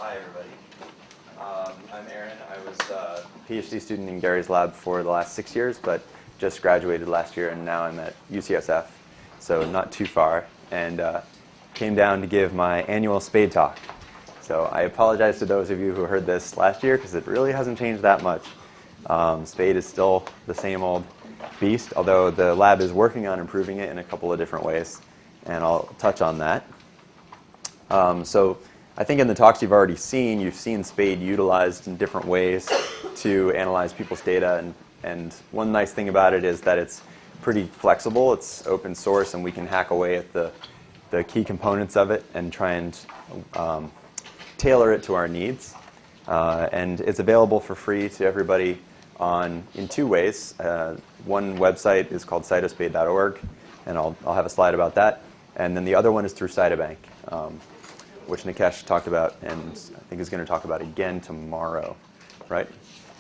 Hi, everybody. I'm Aaron. I was a PhD student in Gary's lab for the last 6 years, but just graduated last year, and now I'm at UCSF, so not too far, and came down to give my annual Spade talk. So I apologize to those of you who heard this last year, because it really hasn't changed that much. Spade is still the same old beast, although the lab is working on improving it in a couple of different ways, and I'll touch on that. So I think in the talks you've already seen, you've seen Spade utilized in different ways to analyze people's data. And one nice thing about it is that it's pretty flexible. It's open source, and we can hack away at the key components of it and try and tailor it to our needs. And it's available for free to everybody in two ways. One website is called cytospade.org, and I'll have a slide about that. And then the other one is through Cytobank, which Nikesh talked about and I think is going to talk about again tomorrow, right?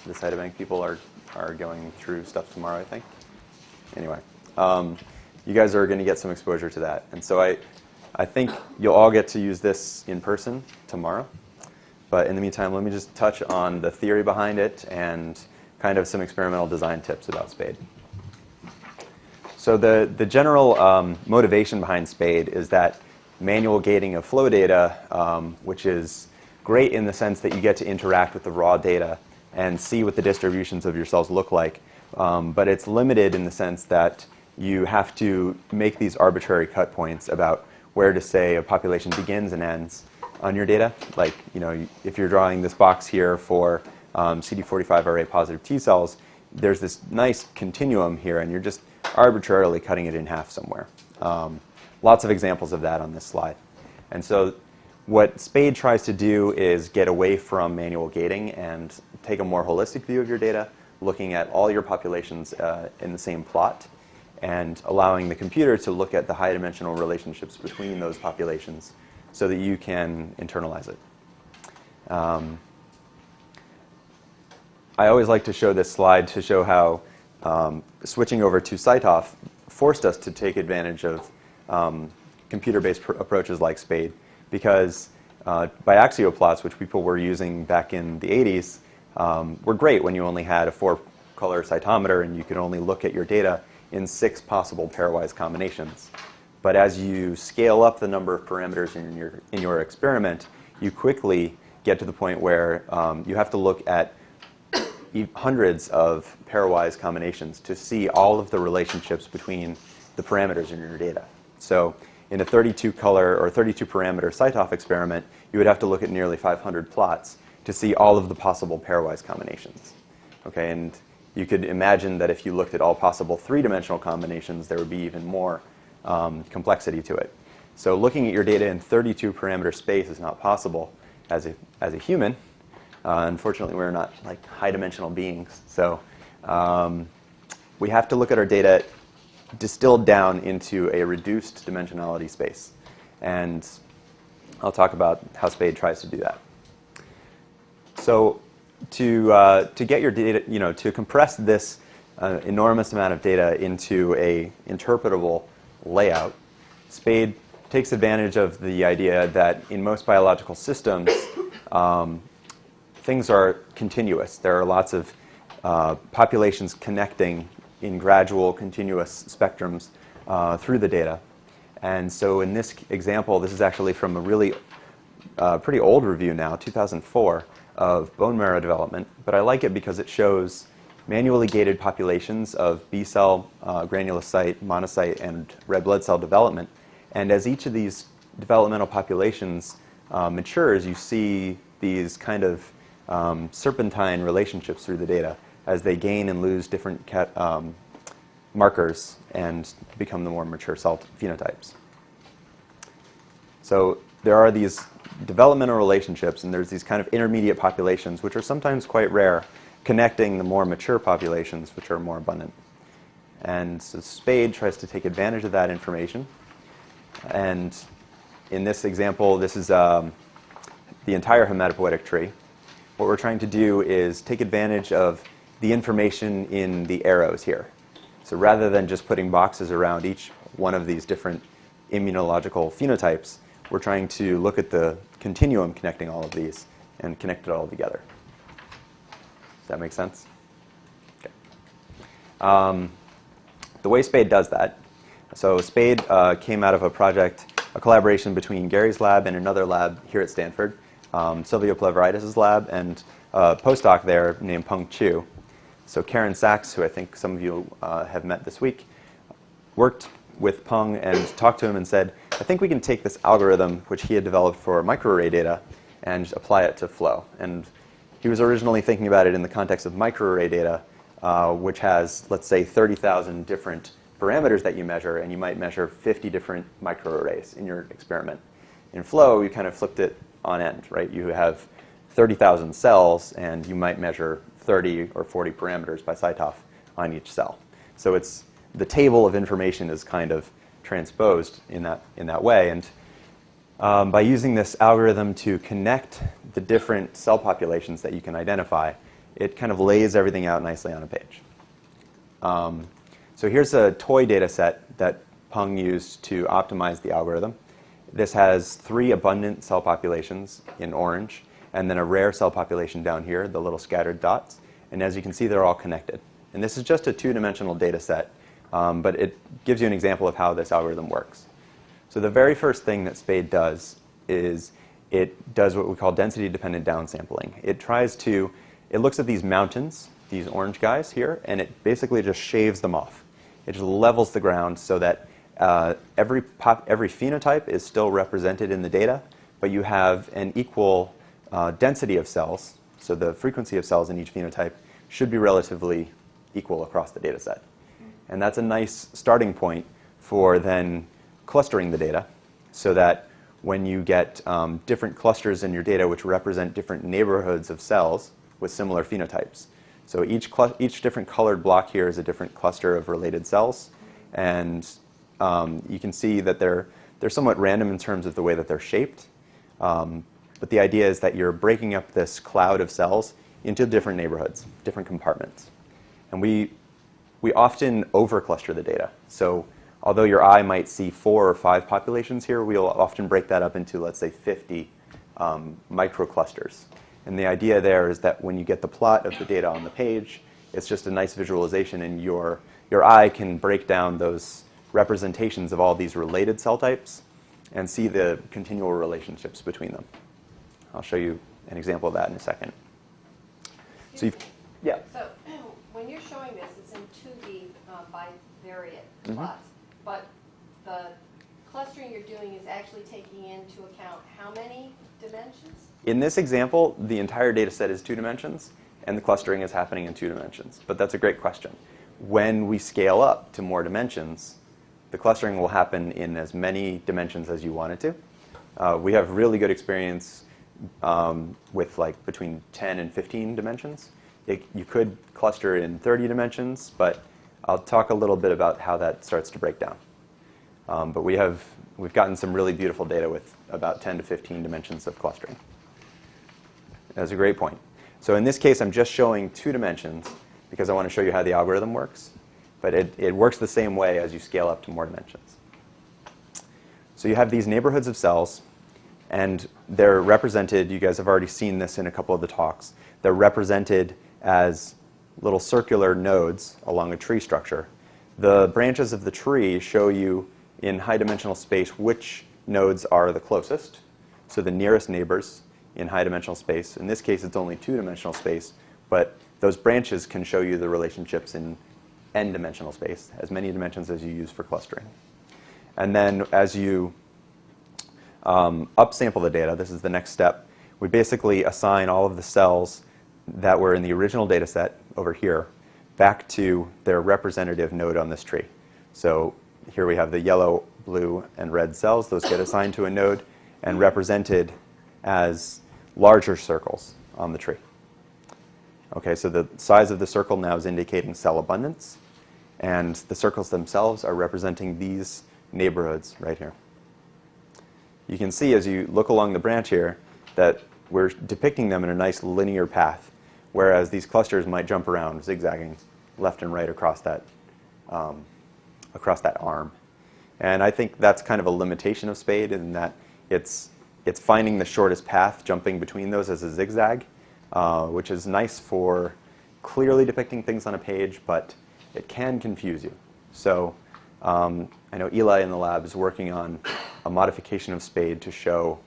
The Cytobank people are going through stuff tomorrow, I think. Anyway, you guys are going to get some exposure to that. And so I think you'll all get to use this in person tomorrow. But in the meantime, let me just touch on the theory behind it and kind of some experimental design tips about Spade. So the general motivation behind Spade is that manual gating of flow data, which is great in the sense that you get to interact with the raw data and see what the distributions of your cells look like. But it's limited in the sense that you have to make these arbitrary cut points about where to say a population begins and ends on your data. Like, if you're drawing this box here for CD45 array positive T cells, there's this nice continuum here, and you're just arbitrarily cutting it in half somewhere. Lots of examples of that on this slide. And so what Spade tries to do is get away from manual gating and take a more holistic view of your data, looking at all your populations in the same plot, and allowing the computer to look at the high-dimensional relationships between those populations so that you can internalize it. I always like to show this slide to show how switching over to CyTOF forced us to take advantage of computer-based approaches like Spade, because biaxial plots, which people were using back in the 80s, were great when you only had a 4-color cytometer and you could only look at your data in 6 possible pairwise combinations. But as you scale up the number of parameters in your experiment, you quickly get to the point where you have to look at hundreds of pairwise combinations to see all of the relationships between the parameters in your data. So in a 32-color or 32-parameter CyTOF experiment, you would have to look at nearly 500 plots to see all of the possible pairwise combinations. Okay, and you could imagine that if you looked at all possible 3-dimensional combinations, there would be even more complexity to it. So looking at your data in 32-parameter space is not possible as a human. Unfortunately, we're not like high-dimensional beings. So we have to look at our data distilled down into a reduced dimensionality space. And I'll talk about how Spade tries to do that. So to get your data, to compress this enormous amount of data into a interpretable layout, Spade takes advantage of the idea that in most biological systems, things are continuous. There are lots of populations connecting in gradual, continuous spectrums through the data. And so in this example, this is actually from a really pretty old review now, 2004, of bone marrow development. But I like it because it shows manually gated populations of B-cell, granulocyte, monocyte, and red blood cell development. And as each of these developmental populations matures, you see these kind of serpentine relationships through the data as they gain and lose different markers and become the more mature cell phenotypes. So there are these developmental relationships, and there's these kind of intermediate populations, which are sometimes quite rare, connecting the more mature populations, which are more abundant. And so Spade tries to take advantage of that information. And in this example, this is the entire hematopoietic tree. What we're trying to do is take advantage of the information in the arrows here. So rather than just putting boxes around each one of these different immunological phenotypes, we're trying to look at the continuum connecting all of these and connect it all together. Does that make sense? Okay. The way Spade does that, so Spade came out of a project, a collaboration between Gary's lab and another lab here at Stanford, Silvio Pleveritis' lab, and a postdoc there named Peng Chu. So Karen Sachs, who I think some of you have met this week, worked with Peng and talked to him and said, I think we can take this algorithm, which he had developed for microarray data, and apply it to flow. And he was originally thinking about it in the context of microarray data, which has, let's say, 30,000 different parameters that you measure, and you might measure 50 different microarrays in your experiment. In flow, you kind of flipped it on end, right? You have 30,000 cells, and you might measure 30 or 40 parameters by CyTOF on each cell. So it's the table of information is kind of transposed in that way. And by using this algorithm to connect the different cell populations that you can identify, it kind of lays everything out nicely on a page. So here's a toy data set that Peng used to optimize the algorithm. This has 3 abundant cell populations in orange, and then a rare cell population down here, the little scattered dots. And as you can see, they're all connected. And this is just a 2-dimensional data set, but it gives you an example of how this algorithm works. So the very first thing that Spade does is it does what we call density-dependent downsampling. It looks at these mountains, these orange guys here, and it basically just shaves them off. It just levels the ground so that every phenotype is still represented in the data, but you have an equal density of cells. So the frequency of cells in each phenotype should be relatively equal across the data set. And that's a nice starting point for then clustering the data so that when you get different clusters in your data which represent different neighborhoods of cells with similar phenotypes. So each different colored block here is a different cluster of related cells. And you can see that they're somewhat random in terms of the way that they're shaped. But the idea is that you're breaking up this cloud of cells into different neighborhoods, different compartments. And we often over-cluster the data. So although your eye might see 4 or 5 populations here, we'll often break that up into, let's say, 50 microclusters. And the idea there is that when you get the plot of the data on the page, it's just a nice visualization, and your eye can break down those representations of all these related cell types and see the continual relationships between them. I'll show you an example of that in a second. Yeah. So when you're showing this, it's in 2D bivariate plots, but the clustering you're doing is actually taking into account how many dimensions? In this example, the entire data set is 2 dimensions, and the clustering is happening in 2 dimensions. But that's a great question. When we scale up to more dimensions, the clustering will happen in as many dimensions as you want it to. We have really good experience with between 10 and 15 dimensions. You could cluster in 30 dimensions, but I'll talk a little bit about how that starts to break down. But we've gotten some really beautiful data with about 10 to 15 dimensions of clustering. That's a great point. So in this case, I'm just showing 2 dimensions because I want to show you how the algorithm works. But it works the same way as you scale up to more dimensions. So you have these neighborhoods of cells, and they're represented, you guys have already seen this in a couple of the talks, they're represented as little circular nodes along a tree structure. The branches of the tree show you in high dimensional space which nodes are the closest, so the nearest neighbors in high dimensional space. In this case, it's only 2-dimensional space, but those branches can show you the relationships in n-dimensional space, as many dimensions as you use for clustering. And then as you upsample the data, this is the next step, we basically assign all of the cells that were in the original data set over here back to their representative node on this tree. So here we have the yellow, blue, and red cells. Those get assigned to a node and represented as larger circles on the tree. Okay, so the size of the circle now is indicating cell abundance, and the circles themselves are representing these neighborhoods right here. You can see as you look along the branch here that we're depicting them in a nice linear path, whereas these clusters might jump around, zigzagging left and right across that arm. And I think that's kind of a limitation of Spade in that it's it's finding the shortest path, jumping between those as a zigzag, which is nice for clearly depicting things on a page, but it can confuse you. So I know Eli in the lab is working on a modification of SPADE to show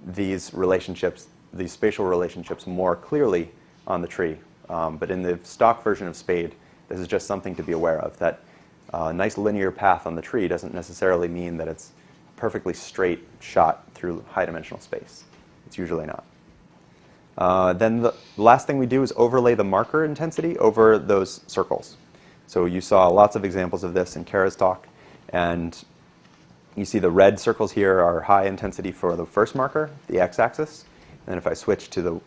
these relationships, these spatial relationships more clearly on the tree. But in the stock version of SPADE, this is just something to be aware of, that a nice linear path on the tree doesn't necessarily mean that it's a perfectly straight shot through high-dimensional space. It's usually not. Then the last thing we do is overlay the marker intensity over those circles. So you saw lots of examples of this in Kara's talk, and you see the red circles here are high intensity for the first marker, the x-axis. And if I switch to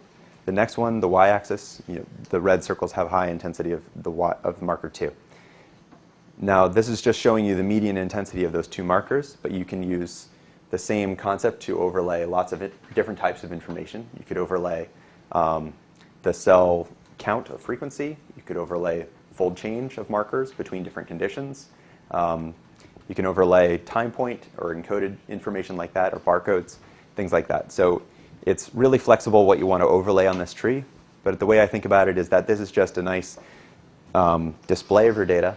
the next one, the y-axis, the red circles have high intensity of the marker 2. Now, this is just showing you the median intensity of those two markers, but you can use the same concept to overlay lots of different types of information. You could overlay the cell count of frequency. You could overlay fold change of markers between different conditions. You can overlay time point or encoded information like that, or barcodes, things like that. So it's really flexible what you want to overlay on this tree. But the way I think about it is that this is just a nice display of your data,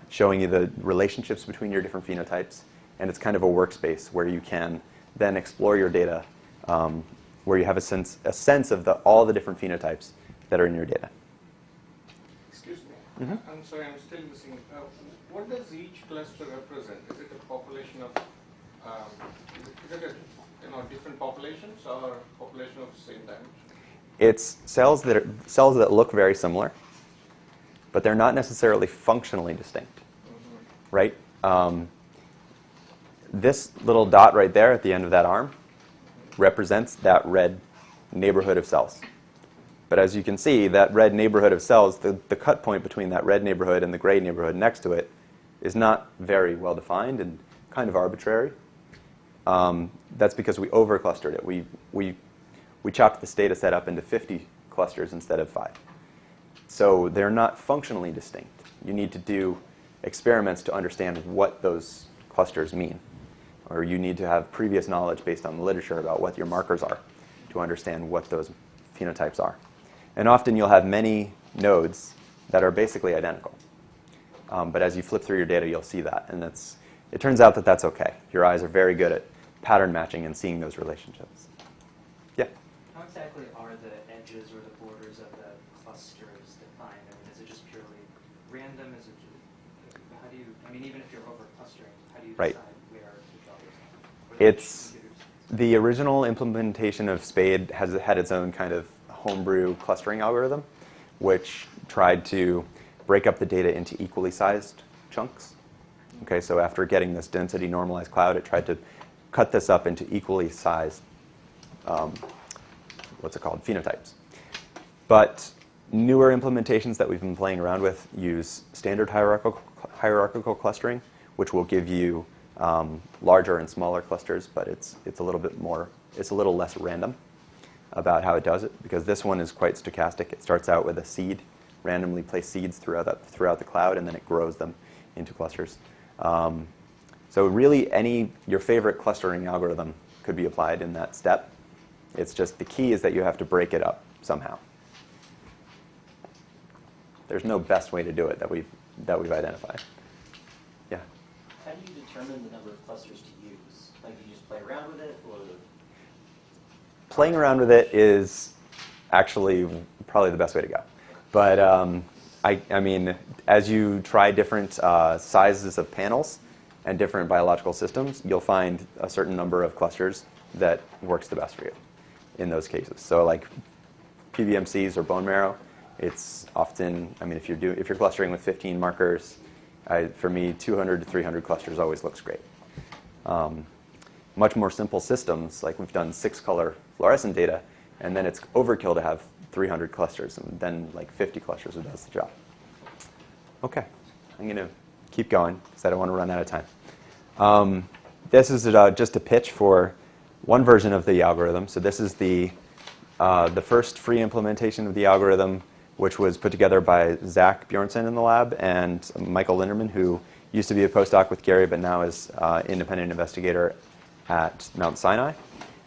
showing you the relationships between your different phenotypes. And it's kind of a workspace where you can then explore your data, where you have a sense of all the different phenotypes that are in your data. Excuse me. I'm sorry, I'm still missing. What does each cluster represent? Is it a population of, is it a, different populations or population of the same dimension? It's cells that look very similar, but they're not necessarily functionally distinct, right? This little dot right there at the end of that arm represents that red neighborhood of cells. But as you can see, that red neighborhood of cells, the cut point between that red neighborhood and the gray neighborhood next to it is not very well defined and kind of arbitrary. That's because we over-clustered it. We chopped this data set up into 50 clusters instead of 5. So they're not functionally distinct. You need to do experiments to understand what those clusters mean. Or you need to have previous knowledge based on the literature about what your markers are to understand what those phenotypes are. And often you'll have many nodes that are basically identical. But as you flip through your data, you'll see that. And it turns out that that's OK. Your eyes are very good at pattern matching and seeing those relationships. Yeah? How exactly are the edges or the borders of the clusters defined? I mean, is it just purely random? Is it just, how do you, I mean, even if you're over clustering, how do you decide where to draw those lines? It's the original implementation of SPADE has had its own kind of homebrew clustering algorithm, which tried to break up the data into equally sized chunks. Okay, so after getting this density normalized cloud, it tried to cut this up into equally sized, phenotypes. But newer implementations that we've been playing around with use standard hierarchical clustering, which will give you larger and smaller clusters, but it's a little less random about how it does it, because this one is quite stochastic. It starts out with a seed, randomly place seeds throughout the cloud, and then it grows them into clusters. So really, your favorite clustering algorithm could be applied in that step. It's just the key is that you have to break it up somehow. There's no best way to do it that we've identified. Yeah. How do you determine the number of clusters to use? Like, you just play around with it, or? Playing around with it is actually probably the best way to go. But I mean, as you try different sizes of panels and different biological systems, you'll find a certain number of clusters that works the best for you in those cases. So like PBMCs or bone marrow, it's often, I mean, if you're clustering with 15 markers, for me, 200 to 300 clusters always looks great. Much more simple systems, like we've done 6-color fluorescent data, and then it's overkill to have 300 clusters, and then like 50 clusters does the job. OK, I'm going to keep going, because I don't want to run out of time. This is just a pitch for one version of the algorithm. So this is the first free implementation of the algorithm, which was put together by Zach Bjornson in the lab and Michael Linderman, who used to be a postdoc with Gary, but now is independent investigator at Mount Sinai.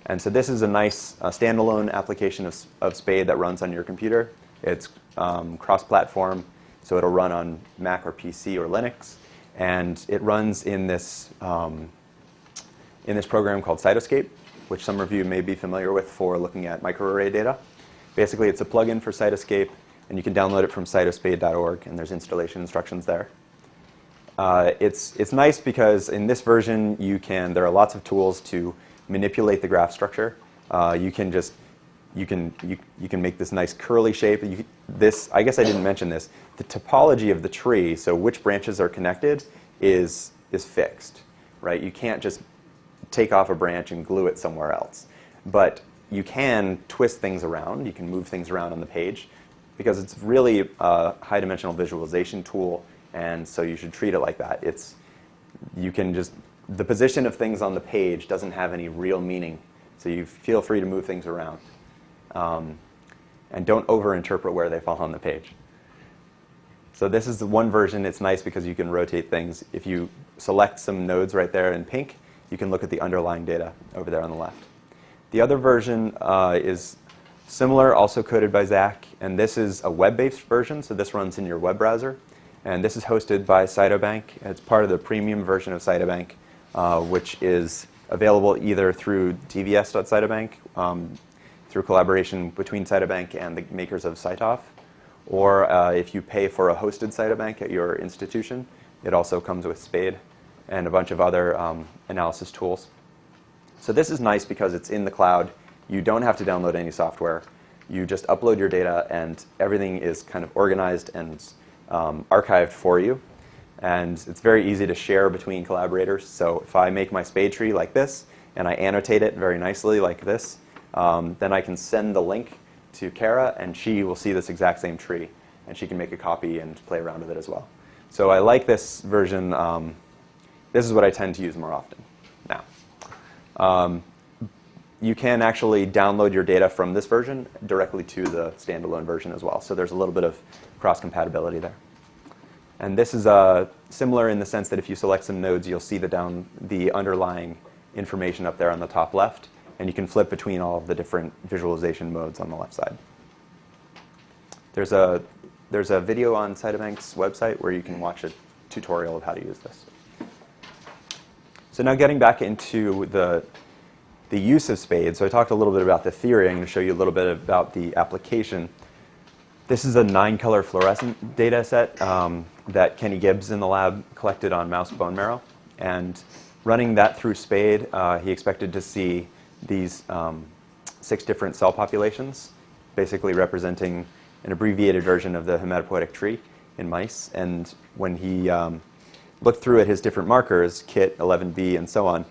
And so this is a nice standalone application of Spade that runs on your computer. It's cross-platform, so it'll run on Mac or PC or Linux. And it runs in this program called Cytoscape, which some of you may be familiar with for looking at microarray data. Basically, it's a plugin for Cytoscape, and you can download it from cytospade.org, and there's installation instructions there. It's nice because in this version, there are lots of tools to manipulate the graph structure. You can make this nice curly shape. I guess I didn't mention this. The topology of the tree, so which branches are connected, is fixed, right? You can't just take off a branch and glue it somewhere else. But you can twist things around. You can move things around on the page because it's really a high-dimensional visualization tool, and so you should treat it like that. The position of things on the page doesn't have any real meaning, so you feel free to move things around. And don't over-interpret where they fall on the page. So this is the one version. It's nice because you can rotate things. If you select some nodes right there in pink, you can look at the underlying data over there on the left. The other version is similar, also coded by Zach, and this is a web-based version, so this runs in your web browser. And this is hosted by Cytobank. It's part of the premium version of Cytobank, which is available either through tvs.cytobank, through collaboration between Cytobank and the makers of Cytoff, or if you pay for a hosted Cytobank at your institution, it also comes with Spade and a bunch of other analysis tools. So this is nice because it's in the cloud. You don't have to download any software. You just upload your data, and everything is kind of organized and archived for you. And it's very easy to share between collaborators. So if I make my Spade tree like this, and I annotate it very nicely like this, then I can send the link to Kara, and she will see this exact same tree, and she can make a copy and play around with it as well. So I like this version. This is what I tend to use more often now. You can actually download your data from this version directly to the standalone version as well. So there's a little bit of cross-compatibility there. And this is similar in the sense that if you select some nodes, you'll see the underlying information up there on the top left. And you can flip between all of the different visualization modes on the left side. There's a video on Cytobank's website where you can watch a tutorial of how to use this. So now getting back into the use of Spade. So I talked a little bit about the theory. I'm going to show you a little bit about the application. This is a 9-color fluorescent data set that Kenny Gibbs in the lab collected on mouse bone marrow. And running that through Spade, he expected to see these 6 different cell populations, basically representing an abbreviated version of the hematopoietic tree in mice. And when he looked through at his different markers, KIT, 11B, and so on,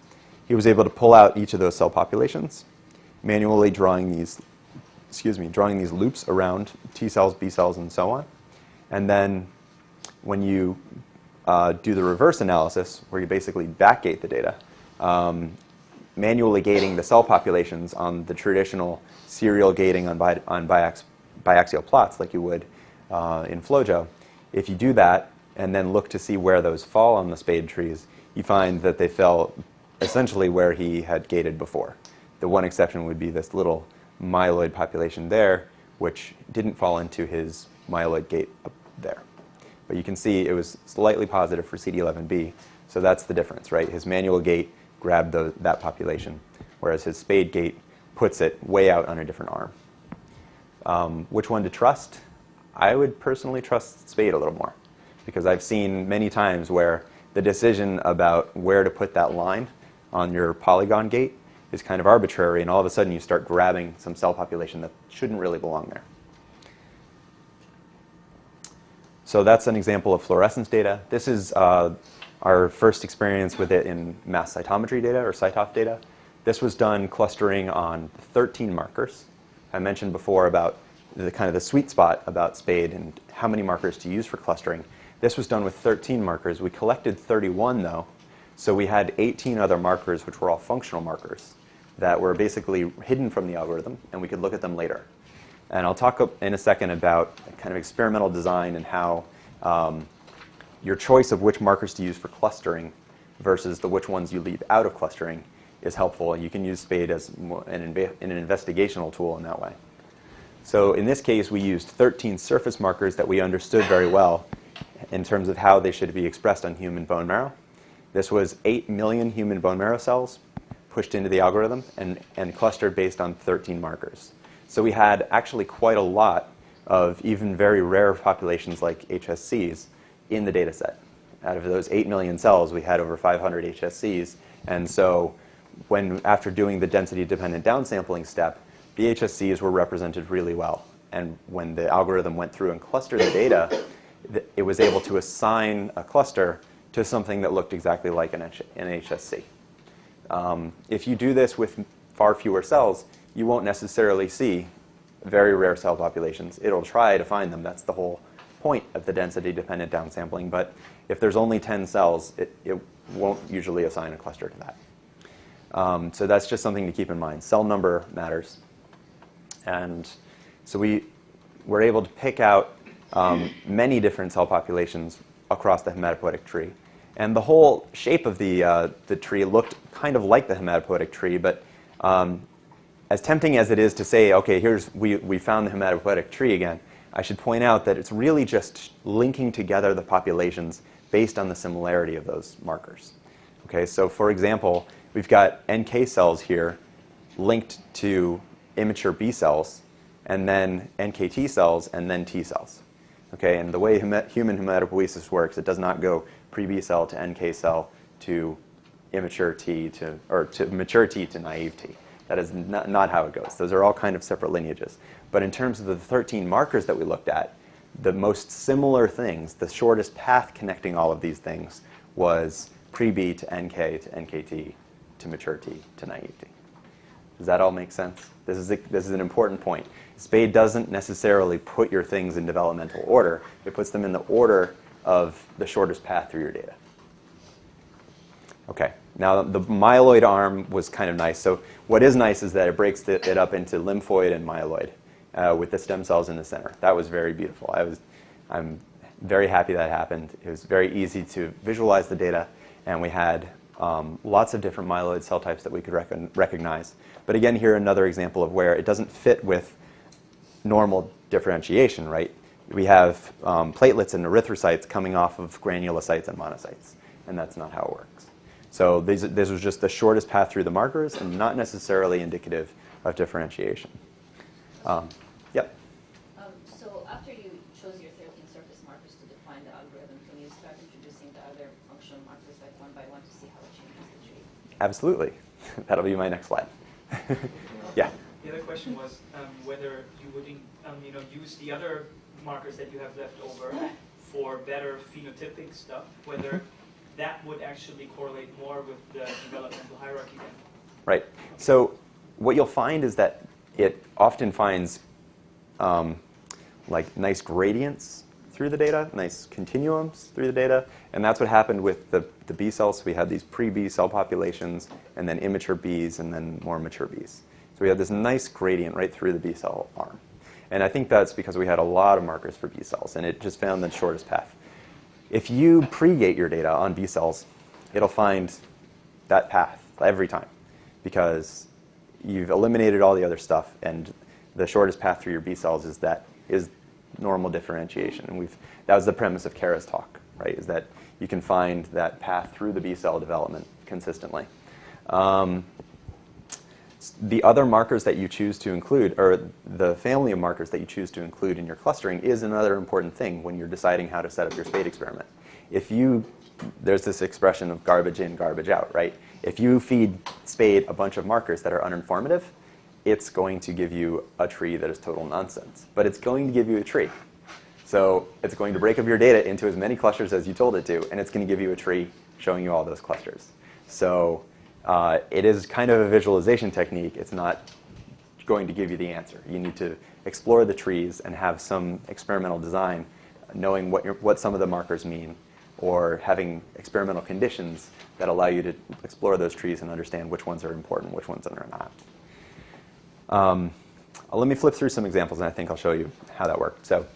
he was able to pull out each of those cell populations, manually drawing these loops around T cells, B cells, and so on. And then when you do the reverse analysis, where you basically backgate the data, manually gating the cell populations on the traditional serial gating on biaxial plots like you would in FlowJo, if you do that and then look to see where those fall on the Spade trees, you find that they fell essentially where he had gated before. The one exception would be this little myeloid population there, which didn't fall into his myeloid gate up there. But you can see it was slightly positive for CD11B, so that's the difference, right? His manual gate grabbed that population, whereas his Spade gate puts it way out on a different arm. Which one to trust? I would personally trust Spade a little more, because I've seen many times where the decision about where to put that line on your polygon gate is kind of arbitrary, and all of a sudden you start grabbing some cell population that shouldn't really belong there. So that's an example of fluorescence data. This is our first experience with it in mass cytometry data, or Cytoff data. This was done clustering on 13 markers. I mentioned before about the sweet spot about Spade and how many markers to use for clustering. This was done with 13 markers. We collected 31, though, so we had 18 other markers, which were all functional markers, that were basically hidden from the algorithm, and we could look at them later. And I'll talk in a second about kind of experimental design and how your choice of which markers to use for clustering versus which ones you leave out of clustering is helpful. You can use SPADE as an investigational tool in that way. So in this case, we used 13 surface markers that we understood very well in terms of how they should be expressed on human bone marrow. This was 8 million human bone marrow cells pushed into the algorithm and clustered based on 13 markers. So we had actually quite a lot of even very rare populations like HSCs in the data set. Out of those 8 million cells, we had over 500 HSCs. And so after doing the density-dependent downsampling step, the HSCs were represented really well. And when the algorithm went through and clustered the data, it was able to assign a cluster to something that looked exactly like an HSC. If you do this with far fewer cells, you won't necessarily see very rare cell populations. It'll try to find them. That's the whole point of the density-dependent downsampling. But if there's only 10 cells, it won't usually assign a cluster to that. So that's just something to keep in mind. Cell number matters. And so we were able to pick out many different cell populations across the hematopoietic tree. And the whole shape of the tree looked kind of like the hematopoietic tree, but as tempting as it is to say, okay, we found the hematopoietic tree again, I should point out that it's really just linking together the populations based on the similarity of those markers. Okay, so for example, we've got NK cells here linked to immature B cells, and then NKT cells, and then T cells. Okay, and the way human hematopoiesis works, it does not go pre-B cell to NK cell to immature T to mature T to naive T. That is not how it goes. Those are all kind of separate lineages. But in terms of the 13 markers that we looked at, the most similar things, the shortest path connecting all of these things was pre-B to NK to NKT to mature T to naive T. Does that all make sense? This is an important point. SPADE doesn't necessarily put your things in developmental order. It puts them in the order of the shortest path through your data. Okay, now the myeloid arm was kind of nice. So what is nice is that it breaks it up into lymphoid and myeloid with the stem cells in the center. That was very beautiful. I'm very happy that happened. It was very easy to visualize the data, and we had lots of different myeloid cell types that we could recognize. But again, here another example of where it doesn't fit with normal differentiation, right? We have platelets and erythrocytes coming off of granulocytes and monocytes, and that's not how it works. So this was just the shortest path through the markers and not necessarily indicative of differentiation. Yep. So after you chose your 13 surface markers to define the algorithm, can you start introducing the other functional markers like one by one to see how it changes the tree? Absolutely. That'll be my next slide. Yeah. The other question was whether you would use the other markers that you have left over for better phenotypic stuff, whether that would actually correlate more with the developmental hierarchy then. Right. So what you'll find is that it often finds like nice gradients through the data, nice continuums through the data, and that's what happened with the B cells. So we had these pre-B cell populations, and then immature Bs, and then more mature Bs. So we had this nice gradient right through the B cell arm. And I think that's because we had a lot of markers for B cells, and it just found the shortest path. If you pre-gate your data on B cells, it'll find that path every time because you've eliminated all the other stuff, and the shortest path through your B cells is normal differentiation. And that was the premise of Kara's talk, right? Is that you can find that path through the B cell development consistently. The other markers that you choose to include, or the family of markers that you choose to include in your clustering, is another important thing when you're deciding how to set up your SPADE experiment. There's this expression of garbage in, garbage out, right? If you feed SPADE a bunch of markers that are uninformative, it's going to give you a tree that is total nonsense. But it's going to give you a tree. So it's going to break up your data into as many clusters as you told it to, and it's going to give you a tree showing you all those clusters. So it is kind of a visualization technique. It's not going to give you the answer. You need to explore the trees and have some experimental design, knowing what some of the markers mean, or having experimental conditions that allow you to explore those trees and understand which ones are important, which ones are not. Let me flip through some examples, and I think I'll show you how that worked. So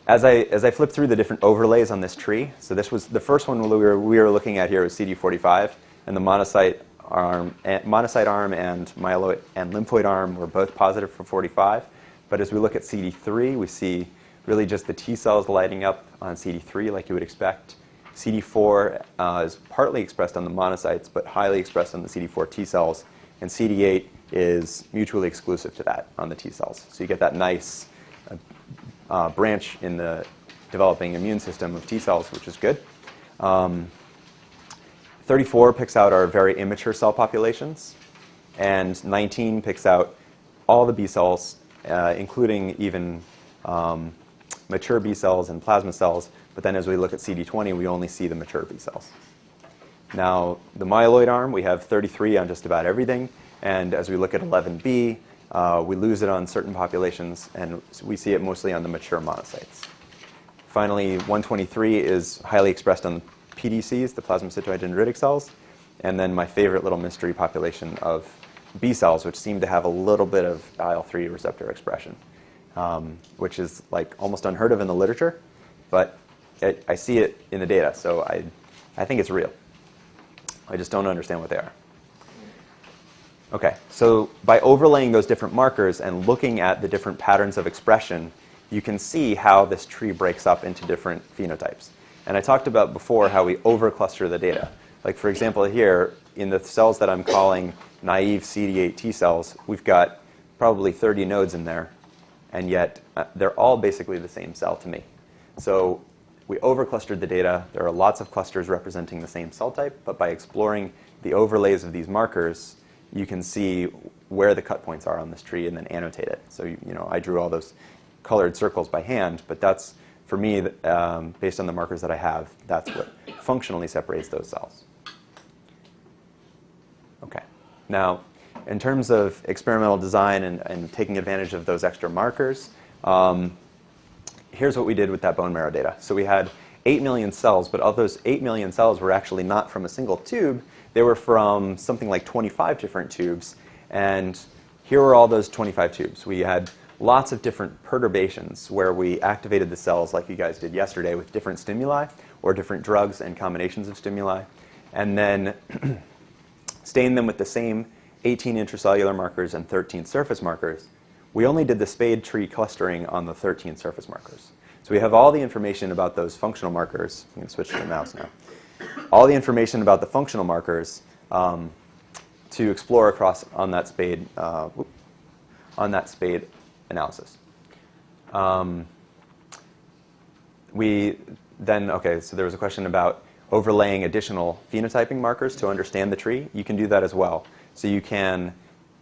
as I flip through the different overlays on this tree, so this was the first one we were looking at here was CD45, and the monocyte arm, monocyte arm and myeloid and lymphoid arm were both positive for 45. But as we look at CD3, we see really just the T cells lighting up on CD3 like you would expect. CD4 is partly expressed on the monocytes, but highly expressed on the CD4 T cells. And CD8 is mutually exclusive to that on the T cells. So you get that nice branch in the developing immune system of T cells, which is good. 34 picks out our very immature cell populations, and 19 picks out all the B cells, including even mature B cells and plasma cells. But then as we look at CD20, we only see the mature B cells. Now, the myeloid arm, we have 33 on just about everything. And as we look at 11B, we lose it on certain populations, and we see it mostly on the mature monocytes. Finally, 123 is highly expressed on PDCs, the plasmacytoid dendritic cells. And then my favorite little mystery population of B cells, which seem to have a little bit of IL-3 receptor expression, which is like almost unheard of in the literature. But I see it in the data, so I think it's real. I just don't understand what they are. Okay, so by overlaying those different markers and looking at the different patterns of expression, you can see how this tree breaks up into different phenotypes. And I talked about before how we overcluster the data. Like for example here, in the cells that I'm calling naive CD8 T cells, we've got probably 30 nodes in there, and yet they're all basically the same cell to me. So we overclustered the data. There are lots of clusters representing the same cell type, but by exploring the overlays of these markers, you can see where the cut points are on this tree and then annotate it. So I drew all those colored circles by hand, but that's, for me, based on the markers that I have, that's what functionally separates those cells. Okay. Now, in terms of experimental design and taking advantage of those extra markers, here's what we did with that bone marrow data. So we had 8 million cells, but of those 8 million cells were actually not from a single tube. They were from something like 25 different tubes. And here were all those 25 tubes. We had lots of different perturbations where we activated the cells like you guys did yesterday with different stimuli or different drugs and combinations of stimuli, and then stained them with the same 18 intracellular markers and 13 surface markers. We only did the spade tree clustering on the 13 surface markers. So we have all the information about those functional markers. I'm going to switch to the mouse now. All the information about the functional markers to explore across on that spade analysis. So there was a question about overlaying additional phenotyping markers to understand the tree. You can do that as well. So you can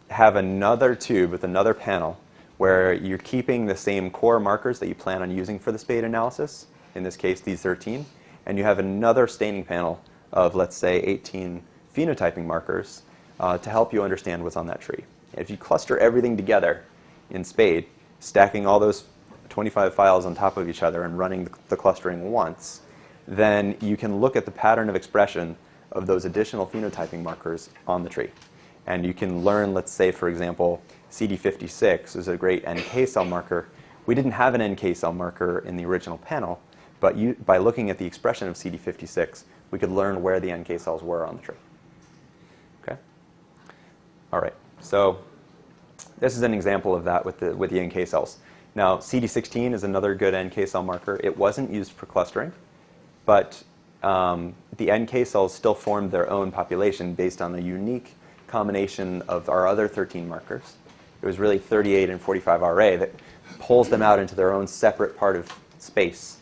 have another tube with another panel where you're keeping the same core markers that you plan on using for the spade analysis, in this case these 13, and you have another staining panel of, let's say, 18 phenotyping markers to help you understand what's on that tree. If you cluster everything together in spade, stacking all those 25 files on top of each other and running the clustering once, then you can look at the pattern of expression of those additional phenotyping markers on the tree. And you can learn, let's say, for example, CD56 is a great NK cell marker. We didn't have an NK cell marker in the original panel, but by looking at the expression of CD56, we could learn where the NK cells were on the tree. Okay? All right. So this is an example of that with the NK cells. Now, CD16 is another good NK cell marker. It wasn't used for clustering, but the NK cells still formed their own population based on a unique combination of our other 13 markers. It was really 38 and 45RA that pulls them out into their own separate part of space.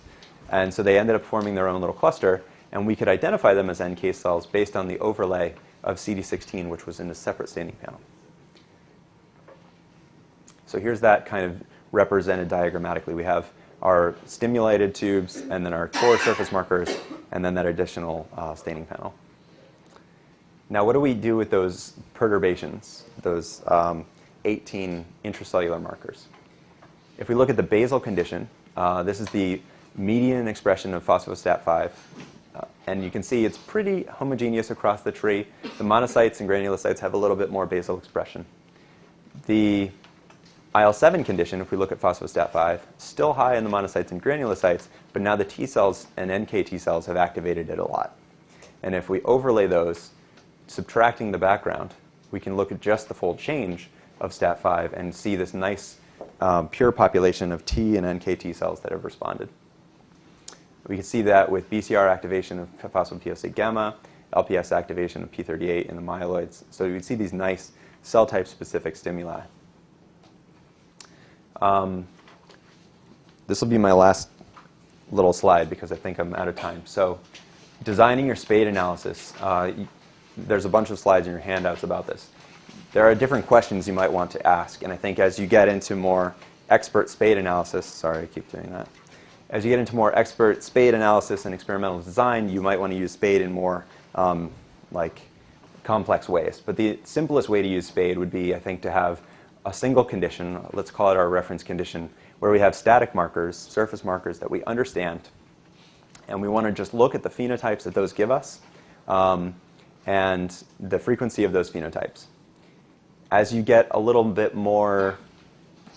And so they ended up forming their own little cluster, and we could identify them as NK cells based on the overlay of CD16, which was in a separate staining panel. So here's that kind of represented diagrammatically. We have our stimulated tubes, and then our core surface markers, and then that additional staining panel. Now, what do we do with those perturbations, those 18 intracellular markers? If we look at the basal condition, this is the median expression of phospho-STAT5. And you can see it's pretty homogeneous across the tree. The monocytes and granulocytes have a little bit more basal expression. The IL-7 condition, if we look at phospho-STAT5, still high in the monocytes and granulocytes, but now the T cells and NK T cells have activated it a lot. And if we overlay those, subtracting the background, we can look at just the fold change of STAT5 and see this nice pure population of T and NK T cells that have responded. We can see that with BCR activation of phospho-PO6 gamma, LPS activation of P38 in the myeloids. So you can see these nice cell type specific stimuli. This will be my last little slide because I think I'm out of time. So designing your SPADE analysis, there's a bunch of slides in your handouts about this. There are different questions you might want to ask, and I think as you get into more expert SPADE analysis, sorry, I keep doing that. As you get into more expert SPADE analysis and experimental design, you might want to use SPADE in more like complex ways. But the simplest way to use SPADE would be, I think, to have a single condition, let's call it our reference condition, where we have static markers, surface markers that we understand, and we want to just look at the phenotypes that those give us and the frequency of those phenotypes. As you get a little bit more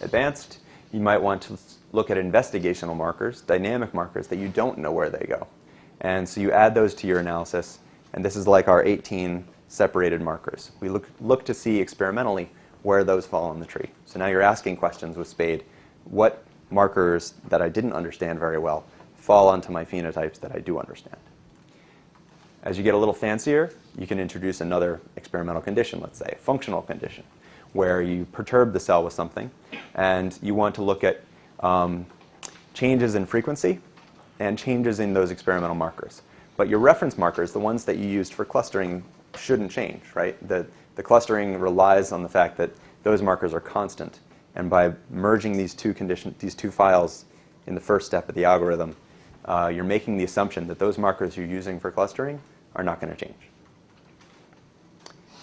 advanced, you might want to look at investigational markers, dynamic markers that you don't know where they go. And so you add those to your analysis, and this is like our 18 separated markers. We look to see experimentally where those fall in the tree. So now you're asking questions with SPADE. What markers that I didn't understand very well fall onto my phenotypes that I do understand? As you get a little fancier, you can introduce another experimental condition, let's say, a functional condition, where you perturb the cell with something, and you want to look at changes in frequency and changes in those experimental markers. But your reference markers, the ones that you used for clustering, shouldn't change, right? The clustering relies on the fact that those markers are constant. And by merging these two files in the first step of the algorithm, you're making the assumption that those markers you're using for clustering are not going to change.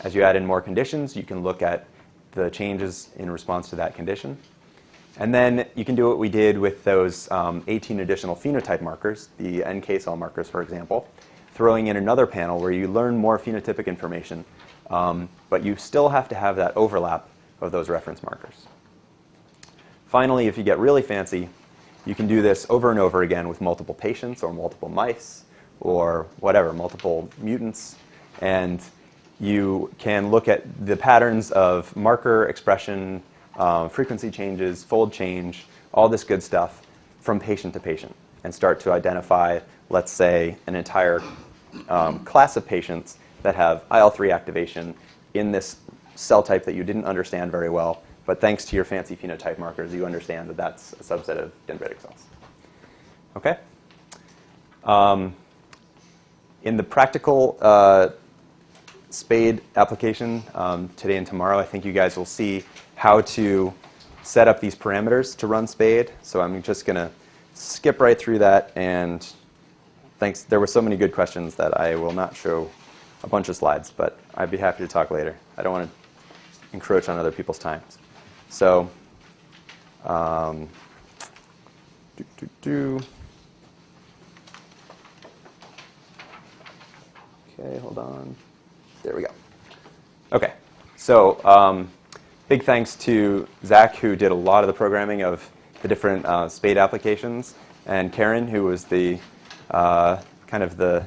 As you add in more conditions, you can look at the changes in response to that condition. And then you can do what we did with those 18 additional phenotype markers, the NK cell markers, for example, throwing in another panel where you learn more phenotypic information, but you still have to have that overlap of those reference markers. Finally, if you get really fancy, you can do this over and over again with multiple patients or multiple mice or whatever, multiple mutants. And you can look at the patterns of marker expression, frequency changes, fold change, all this good stuff from patient to patient and start to identify, let's say, an entire class of patients that have IL-3 activation in this cell type that you didn't understand very well, but thanks to your fancy phenotype markers, you understand that that's a subset of dendritic cells. Okay? In the practical SPADE application today and tomorrow, I think you guys will see how to set up these parameters to run SPADE. So I'm just going to skip right through that. And thanks. There were so many good questions that I will not show a bunch of slides, but I'd be happy to talk later. I don't want to encroach on other people's times. So Okay, hold on. There we go. Okay, so big thanks to Zach, who did a lot of the programming of the different SPADE applications, and Karen, who was the kind of the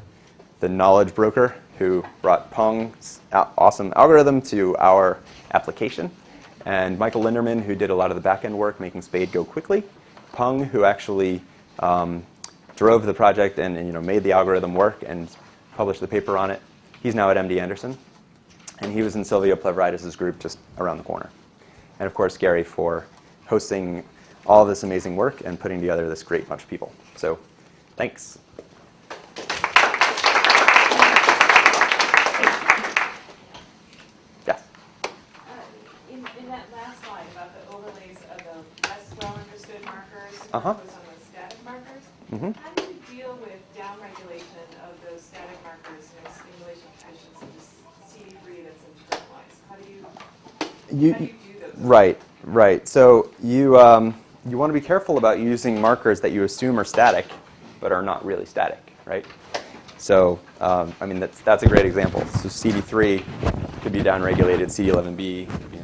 knowledge broker who brought Peng's awesome algorithm to our application, and Michael Linderman, who did a lot of the back-end work making SPADE go quickly, Peng, who actually drove the project and made the algorithm work and published the paper on it. He's now at MD Anderson, and he was in Silvio Plevritis' group just around the corner. And of course, Gary for hosting all of this amazing work and putting together this great bunch of people. So, thanks. Yes? In that last slide about the overlays of the less well-understood markers, Uh-huh. focus on the static markers, Mm-hmm. how do you deal with downregulation of those static markers in stimulation conditions such as CD3 that's internalized? How do you do those? Right. So you want to be careful about using markers that you assume are static, but are not really static, right? So I mean that's a great example. So CD3 could be downregulated, CD11B could be